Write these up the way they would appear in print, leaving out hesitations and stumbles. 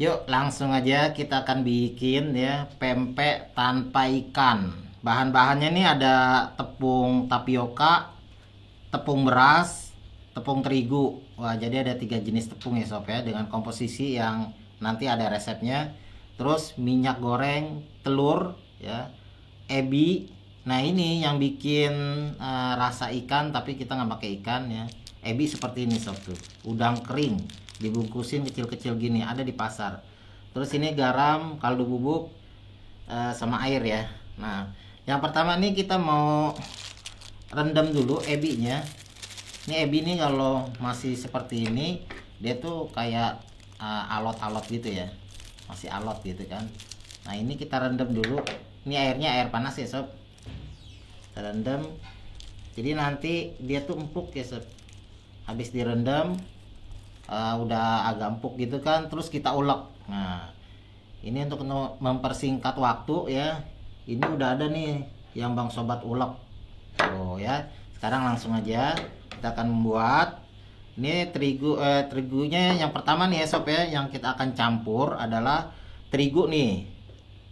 Yuk langsung aja kita akan bikin ya pempek tanpa ikan. Bahan-bahannya nih ada tepung tapioka, tepung beras, tepung terigu. Wah, jadi ada 3 jenis tepung ya sob ya, dengan komposisi yang nanti ada resepnya. Terus minyak goreng, telur ya, ebi. Nah ini yang bikin rasa ikan, tapi kita nggak pakai ikan ya. Ebi seperti ini sob tuh, udang kering dibungkusin kecil-kecil gini, ada di pasar. Terus ini garam, kaldu bubuk, sama air ya. Nah yang pertama nih kita mau rendam dulu ebinya. Ini ebi nih kalau masih seperti ini dia tuh kayak alot-alot gitu ya, masih alot gitu kan. Nah ini kita rendam dulu. Ini airnya air panas ya sob, kita rendam. Jadi nanti dia tuh empuk ya sob. Habis direndam udah agak empuk gitu kan, terus kita ulek. Nah ini untuk mempersingkat waktu ya. Ini udah ada nih yang bang sobat ulek. Oh ya, sekarang langsung aja kita akan membuat. Ini terigunya yang pertama nih ya sob ya, yang kita akan campur adalah terigu nih,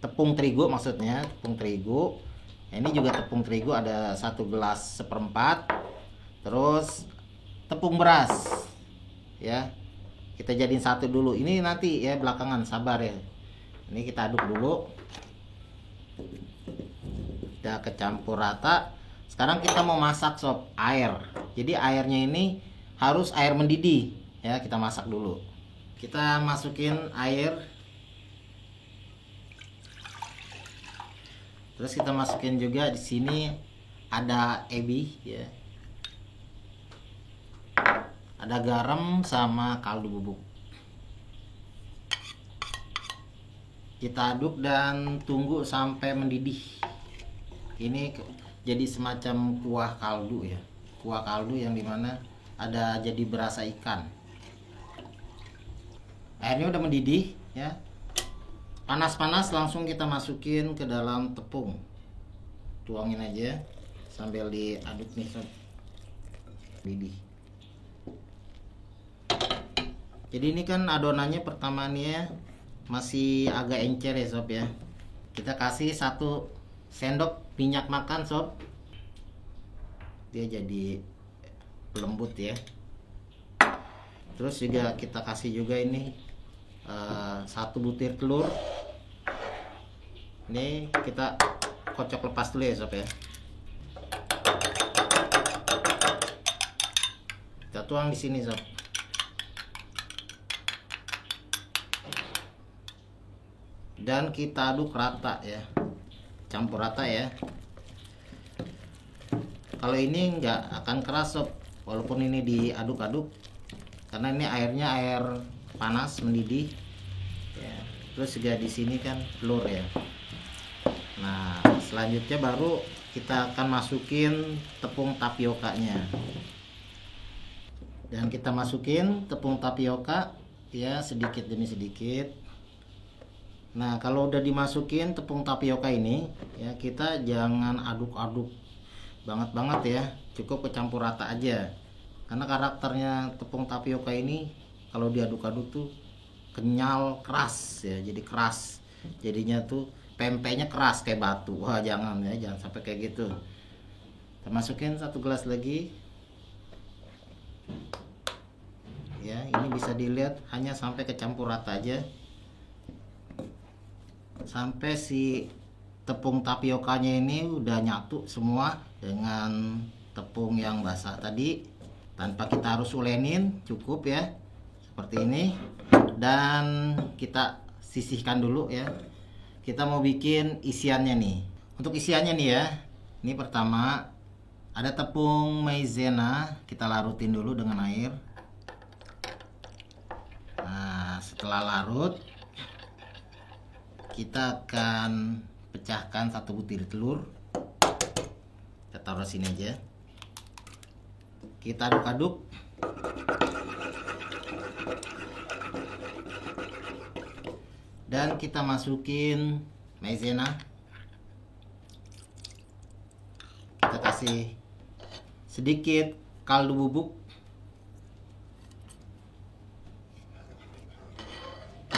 tepung terigu maksudnya, tepung terigu. Ini juga tepung terigu ada 1,4 gelas. Terus tepung beras ya, kita jadiin satu dulu. Ini nanti ya belakangan, sabar ya. Ini kita aduk dulu, udah kecampur rata. Sekarang kita mau masak sob, air. Jadi airnya ini harus air mendidih ya, kita masak dulu. Kita masukin air, terus kita masukin juga di sini ada ebi ya, ada garam sama kaldu bubuk. Kita aduk dan tunggu sampai mendidih. Ini jadi semacam kuah kaldu ya, kuah kaldu yang dimana ada jadi berasa ikan. Airnya udah mendidih ya, panas-panas, langsung kita masukin ke dalam tepung. Tuangin aja sambil diaduk nih sob, mendidih. Jadi ini kan adonannya pertama nih ya, masih agak encer ya sob ya. Kita kasih 1 sendok minyak makan sob, dia jadi lembut ya. Terus juga kita kasih juga ini 1 butir telur. Ini kita kocok lepas dulu ya sob ya. Kita tuang di sini sob. Dan kita aduk rata ya, campur rata ya. Kalau ini nggak akan keras sob, walaupun ini diaduk-aduk, karena ini airnya air panas mendidih ya. Terus juga di sini kan telur ya. Nah selanjutnya baru kita akan masukin tepung tapiokanya, dan kita masukin tepung tapioka ya, sedikit demi sedikit. Nah kalau udah dimasukin tepung tapioka ini ya, kita jangan aduk-aduk banget ya, cukup kecampur rata aja. Karena karakternya tepung tapioka ini kalau diaduk-aduk tuh kenyal, keras ya, jadi keras. Jadinya tuh pempeknya keras kayak batu. Wah jangan ya, jangan sampai kayak gitu. Kita masukin 1 gelas lagi ya. Ini bisa dilihat hanya sampai kecampur rata aja, sampai si tepung tapiokanya ini udah nyatu semua dengan tepung yang basah tadi, tanpa kita harus ulenin, cukup ya seperti ini. Dan kita sisihkan dulu ya. Kita mau bikin isiannya nih. Untuk isiannya nih ya, ini pertama ada tepung maizena, kita larutin dulu dengan air. Nah setelah larut, kita akan pecahkan 1 butir telur. Kita taruh sini aja. Kita aduk-aduk. Dan kita masukin maizena. Kita kasih sedikit kaldu bubuk.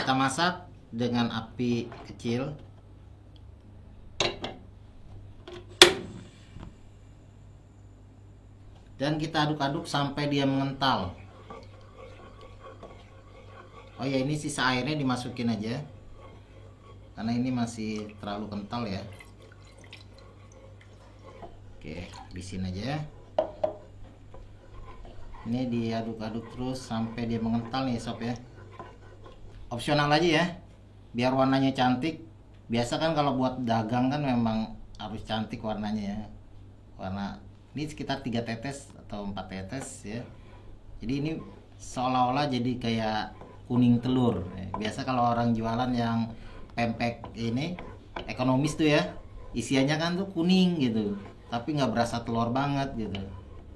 Kita masak dengan api kecil. Dan kita aduk-aduk sampai dia mengental. Oh ya, ini sisa airnya dimasukin aja, karena ini masih terlalu kental ya. Oke, habisin aja. Ini diaduk-aduk terus sampai dia mengental nih sob ya. Opsional aja ya, biar warnanya cantik. Biasa kan kalau buat dagang kan memang harus cantik warnanya ya. Warna ini sekitar 3 tetes atau 4 tetes ya. Jadi ini seolah-olah jadi kayak kuning telur. Biasa kalau orang jualan yang pempek ini ekonomis tuh ya, isiannya kan tuh kuning gitu, tapi nggak berasa telur banget gitu.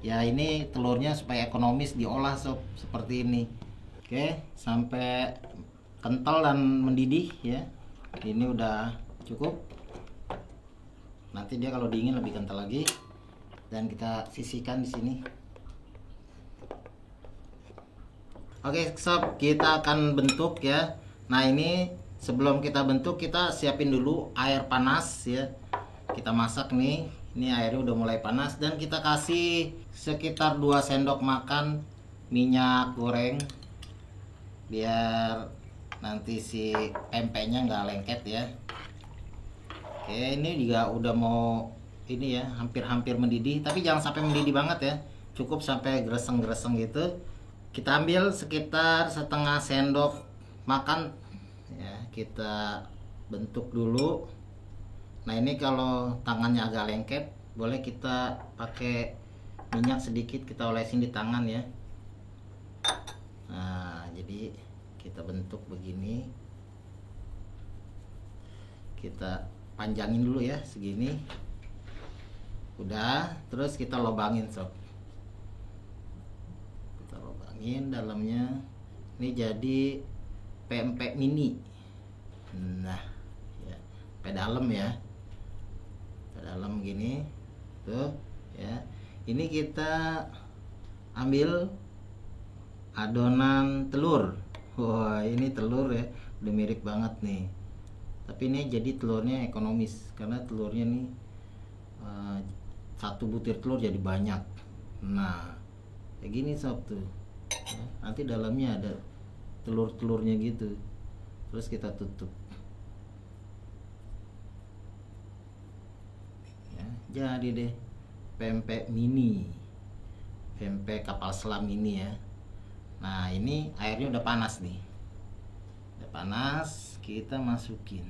Ya ini telurnya supaya ekonomis diolah sob seperti ini. Oke, sampai kental dan mendidih ya. Ini udah cukup. Nanti dia kalau dingin lebih kental lagi. Dan kita sisihkan di sini. Oke sob, kita akan bentuk ya. Nah ini sebelum kita bentuk, kita siapin dulu air panas ya. Kita masak nih. Ini airnya udah mulai panas, dan kita kasih sekitar 2 sendok makan minyak goreng biar nanti si pempeknya nggak lengket ya. Oke, ini juga udah mau ini ya, hampir-hampir mendidih, tapi jangan sampai mendidih banget ya. Cukup sampai greseng-greseng gitu. Kita ambil sekitar setengah sendok makan ya, kita bentuk dulu. Nah ini kalau tangannya agak lengket, boleh kita pakai minyak sedikit, kita olesin di tangan ya. Nah jadi kita bentuk begini, kita panjangin dulu ya segini. Udah, terus kita lobangin sob. Kita lobangin dalamnya. Ini jadi pempek mini. Nah ya, sampai dalam ya, dalam gini tuh ya. Ini kita ambil adonan telur. Wah ini telur ya, udah mirip banget nih, tapi ini jadi telurnya ekonomis karena telurnya nih satu butir telur jadi banyak. Nah kayak gini sob tuh ya. Nanti dalamnya ada telur-telurnya gitu, terus kita tutup. Jadi deh pempek mini, pempek kapal selam ini ya. Nah ini airnya udah panas nih, udah panas, kita masukin.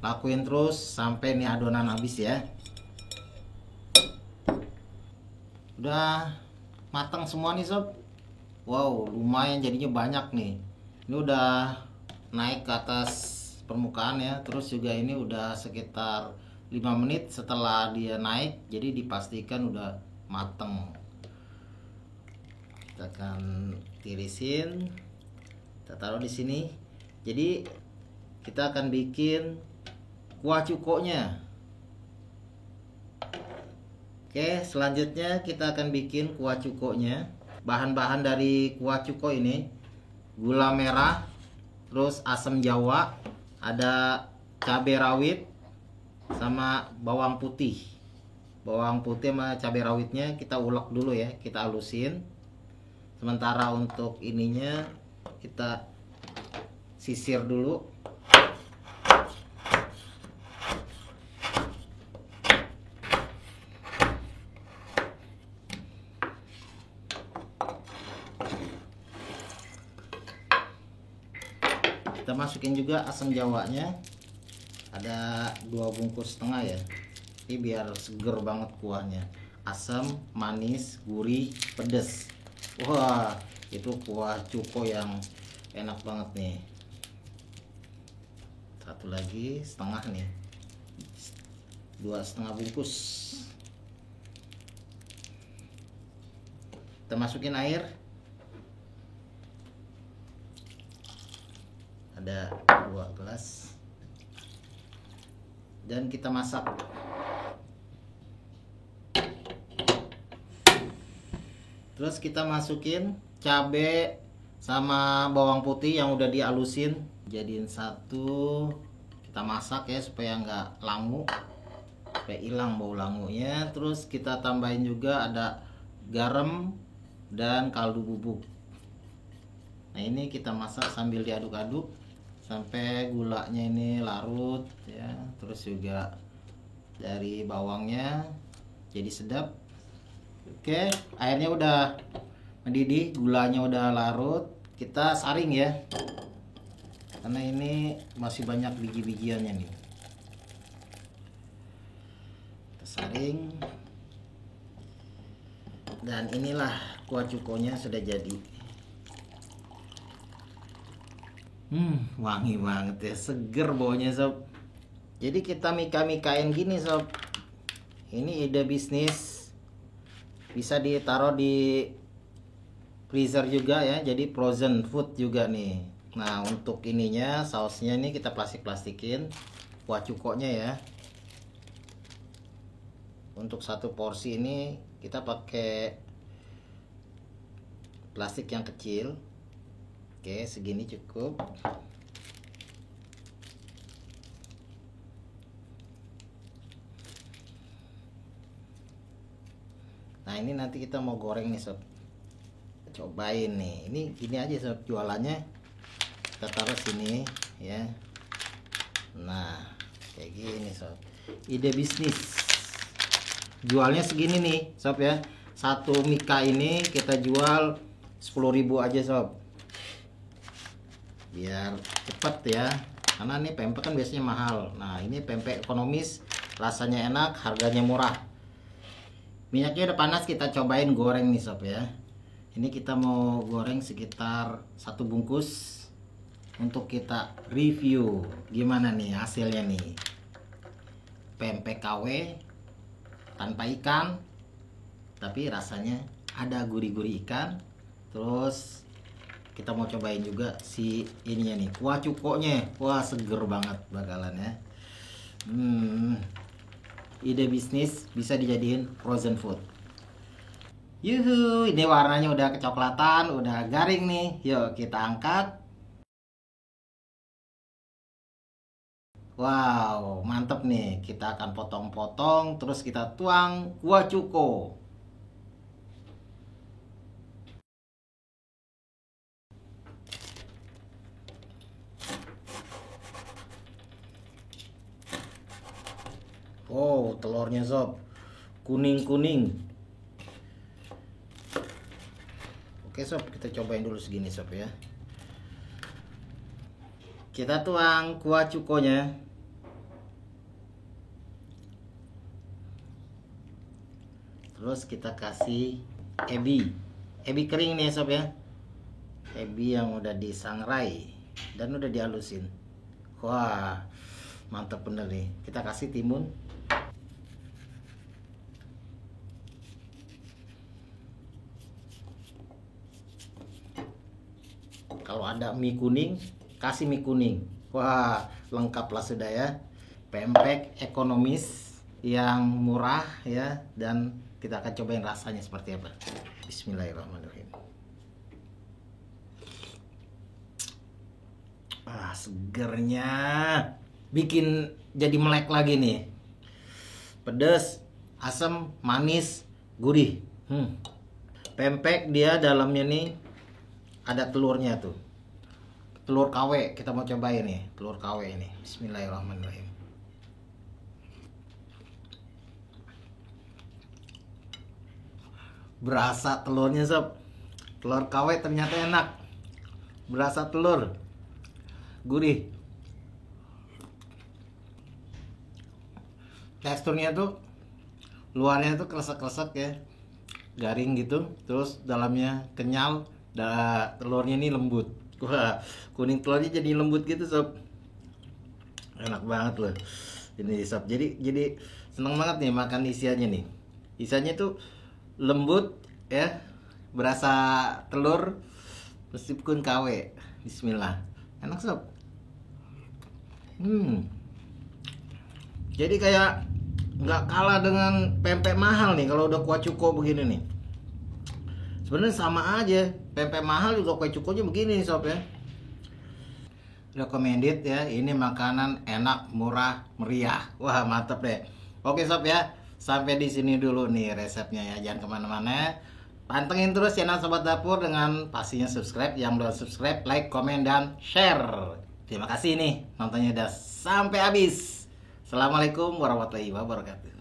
Lakuin terus sampai nih adonan habis ya. Udah matang semua nih sob. Wow lumayan jadinya banyak nih. Ini udah naik ke atas permukaan ya. Terus juga ini udah sekitar 5 menit setelah dia naik, jadi dipastikan udah mateng. Kita akan tirisin, kita taruh di sini. Jadi kita akan bikin kuah cukonya. Oke, selanjutnya kita akan bikin kuah cukonya. Bahan-bahan dari kuah cuko ini gula merah, terus asam jawa, ada cabai rawit, sama bawang putih. Bawang putih sama cabai rawitnya kita ulek dulu ya, kita halusin. Sementara untuk ininya kita sisir dulu. Kita masukin juga asam jawanya, ada 2 bungkus setengah ya. Ini biar seger banget kuahnya, asam, manis, gurih, pedes. Wah itu kuah cuko yang enak banget nih. Satu lagi setengah nih, 2,5 bungkus. Kita masukin air, ada 2 gelas, dan kita masak. Terus kita masukin cabai sama bawang putih yang udah dihalusin jadiin satu. Kita masak ya supaya nggak langu, supaya hilang bau langunya. Terus kita tambahin juga ada garam dan kaldu bubuk. Nah ini kita masak sambil diaduk-aduk sampai gulanya ini larut ya. Terus juga dari bawangnya jadi sedap. Oke, airnya udah mendidih, gulanya udah larut. Kita saring ya, karena ini masih banyak biji-bijiannya nih. Kita saring. Dan inilah kuah cukonya sudah jadi. Wangi banget ya, seger baunya sob. Jadi kita mika-mikain gini sob. Ini ide bisnis, bisa ditaruh di freezer juga ya, jadi frozen food juga nih. Nah untuk ininya, sausnya ini kita plastik-plastikin kuah cukonya ya. Untuk satu porsi ini kita pakai plastik yang kecil. Oke, segini cukup. Nah ini nanti kita mau goreng nih sob. Cobain nih, ini gini aja sob jualannya. Kita taruh sini ya. Nah kayak gini sob, ide bisnis. Jualnya segini nih sob ya. Satu mika ini kita jual 10.000 aja sob, biar cepet ya, karena ini pempek kan biasanya mahal. Nah ini pempek ekonomis, rasanya enak, harganya murah. Minyaknya udah panas, kita cobain goreng nih sob ya. Ini kita mau goreng sekitar 1 bungkus untuk kita review gimana nih hasilnya nih. Pempek KW tanpa ikan, tapi rasanya ada gurih-gurih ikan. Terus kita mau cobain juga si ininya nih, kuah cukonya. Wah seger banget bakalan ya. Ide bisnis bisa dijadiin frozen food. Yuhu, ini warnanya udah kecoklatan, udah garing nih. Yuk kita angkat. Wow, mantep nih. Kita akan potong-potong, terus kita tuang kuah cuko. Oh, telurnya sob, kuning-kuning. Oke sob, kita cobain dulu segini sob ya. Kita tuang kuah cukonya. Terus kita kasih ebi kering nih sob ya. Ebi yang udah disangrai dan udah dihalusin. Wah, mantap bener nih. Kita kasih timun. Kalau ada mie kuning, kasih mie kuning. Wah, lengkap lah sudah ya. Pempek ekonomis yang murah ya, dan kita akan cobain rasanya seperti apa. Bismillahirrahmanirrahim. Segernya bikin jadi melek lagi nih. Pedas, asam, manis, gurih. Pempek dia dalamnya nih ada telurnya tuh. Telur KW kita mau cobain nih, telur KW ini. Bismillahirrahmanirrahim. Berasa telurnya sob. Telur KW ternyata enak. Berasa telur. Gurih. Teksturnya tuh luarnya tuh kresek-kresek ya. Garing gitu, terus dalamnya kenyal. Telurnya ini lembut. Wah, kuning telurnya jadi lembut gitu sob. Enak banget loh ini sob. Jadi seneng banget nih makan isiannya nih. Isiannya tuh lembut ya, berasa telur meskipun KW. Bismillah, enak sob. Jadi kayak nggak kalah dengan pempek mahal nih kalau udah kuah cuko begini nih. Sebenarnya sama aja, pempek mahal juga kue cukonya begini sob ya. Recommended ya, ini makanan enak, murah, meriah. Wah mantep deh. Oke sob ya, sampai di sini dulu nih resepnya ya. Jangan kemana-mana. Pantengin terus channel Sobat Dapur dengan pastinya subscribe. Yang belum subscribe, like, komen, dan share. Terima kasih nih nontonnya udah sampai habis. Assalamualaikum warahmatullahi wabarakatuh.